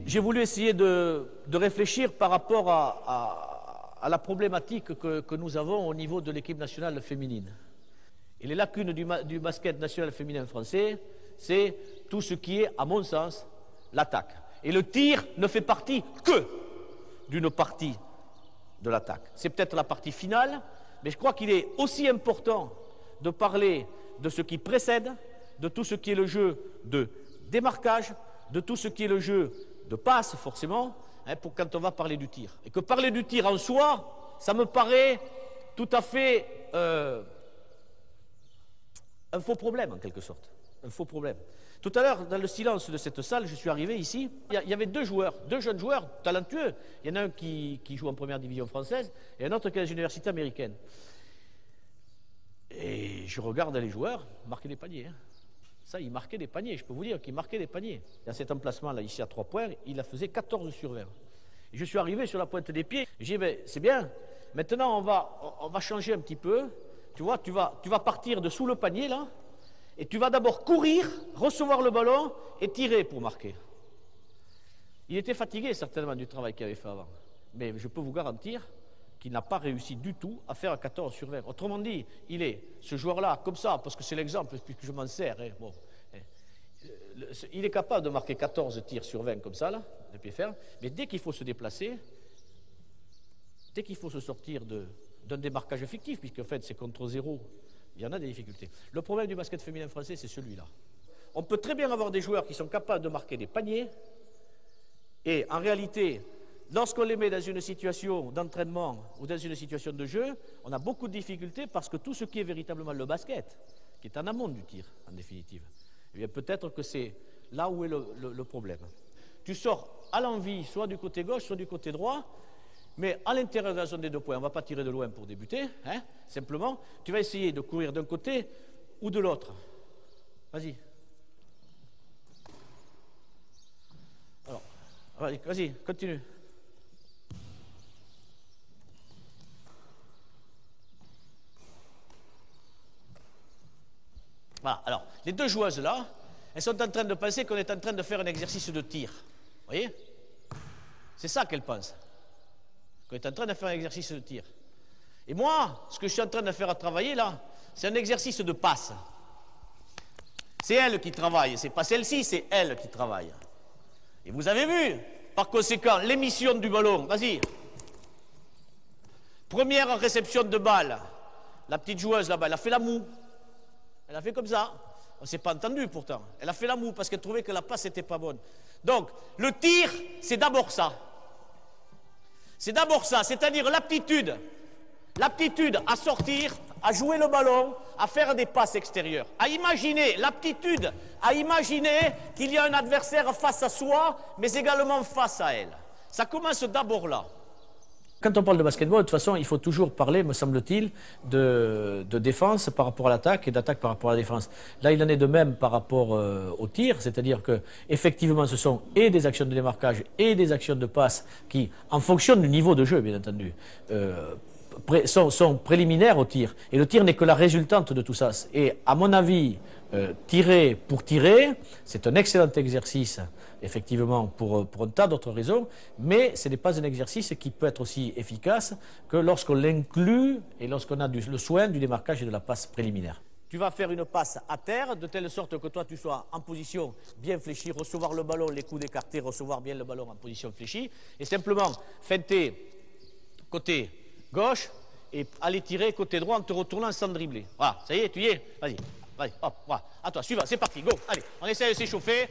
J'ai voulu essayer de réfléchir par rapport à la problématique que nous avons au niveau de l'équipe nationale féminine. Et les lacunes du basket national féminin français, c'est tout ce qui est, à mon sens, l'attaque. Et le tir ne fait partie que d'une partie de l'attaque. C'est peut-être la partie finale, mais je crois qu'il est aussi important de parler de ce qui précède, de tout ce qui est le jeu de démarquage, de tout ce qui est le jeu de passe, forcément, hein, pour quand on va parler du tir. Et que parler du tir en soi, ça me paraît tout à fait un faux problème, en quelque sorte. Un faux problème. Tout à l'heure, dans le silence de cette salle, je suis arrivé ici, il y avait deux jeunes joueurs talentueux. Il y en a un qui joue en première division française et un autre qui est dans une université américaine. Et je regarde les joueurs marquer des paniers. Hein. Ça, ils marquaient des paniers, je peux vous dire qu'ils marquaient des paniers. Dans cet emplacement-là, ici à 3 points, il la faisait 14 sur 20. Et je suis arrivé sur la pointe des pieds, j'ai dit, ben, c'est bien, maintenant on va changer un petit peu. Tu vois, tu vas partir de sous le panier, là, et tu vas d'abord courir, recevoir le ballon et tirer pour marquer. Il était fatigué, certainement, du travail qu'il avait fait avant. Mais je peux vous garantir qu'il n'a pas réussi du tout à faire 14 sur 20. Autrement dit, il est, ce joueur-là, comme ça, parce que c'est l'exemple, puisque je m'en sers, hein, bon, il est capable de marquer 14 tirs sur 20 comme ça, là, de pied ferme, mais dès qu'il faut se déplacer, dès qu'il faut se sortir d'un démarquage fictif, puisque en fait c'est contre zéro, il y en a des difficultés. Le problème du basket féminin français, c'est celui-là. On peut très bien avoir des joueurs qui sont capables de marquer des paniers, et en réalité, lorsqu'on les met dans une situation d'entraînement ou dans une situation de jeu, on a beaucoup de difficultés parce que tout ce qui est véritablement le basket, qui est en amont du tir, en définitive, eh bien peut-être que c'est là où est le problème. Tu sors à l'envie, soit du côté gauche, soit du côté droit, mais à l'intérieur de la zone des 2 points, on ne va pas tirer de loin pour débuter, hein, simplement, tu vas essayer de courir d'un côté ou de l'autre. Vas-y. Alors, vas-y, continue. Voilà, alors, les deux joueuses là, elles sont en train de penser qu'on est en train de faire un exercice de tir. Vous voyez? C'est ça qu'elles pensent. Qu'on est en train de faire un exercice de tir. Et moi, ce que je suis en train de faire à travailler là, c'est un exercice de passe. C'est elle qui travaille, c'est pas celle-ci, c'est elle qui travaille. Et vous avez vu, par conséquent, l'émission du ballon. Vas-y. Première réception de balle. La petite joueuse là-bas, elle a fait la moue. Elle a fait comme ça. On ne s'est pas entendu pourtant. Elle a fait la moue parce qu'elle trouvait que la passe n'était pas bonne. Donc, le tir, c'est d'abord ça. C'est d'abord ça, c'est-à-dire l'aptitude. L'aptitude à sortir, à jouer le ballon, à faire des passes extérieures. À imaginer, l'aptitude à imaginer qu'il y a un adversaire face à soi, mais également face à elle. Ça commence d'abord là. Quand on parle de basketball, de toute façon, il faut toujours parler, me semble-t-il, de défense par rapport à l'attaque et d'attaque par rapport à la défense. Là, il en est de même par rapport au tir, c'est-à-dire que effectivement, ce sont et des actions de démarquage et des actions de passe qui, en fonction du niveau de jeu, bien entendu, sont préliminaires au tir. Et le tir n'est que la résultante de tout ça. Et à mon avis, tirer pour tirer, c'est un excellent exercice, effectivement, pour un tas d'autres raisons, mais ce n'est pas un exercice qui peut être aussi efficace que lorsqu'on l'inclut et lorsqu'on a le soin du démarquage et de la passe préliminaire. Tu vas faire une passe à terre, de telle sorte que toi tu sois en position bien fléchie, recevoir le ballon, les coudes écartés, recevoir bien le ballon en position fléchie, et simplement feinter côté gauche et aller tirer côté droit en te retournant sans dribbler. Voilà, ça y est, tu y es. Vas-y, hop, voilà. À toi, suivant, c'est parti, go. Allez, on essaie de s'échauffer.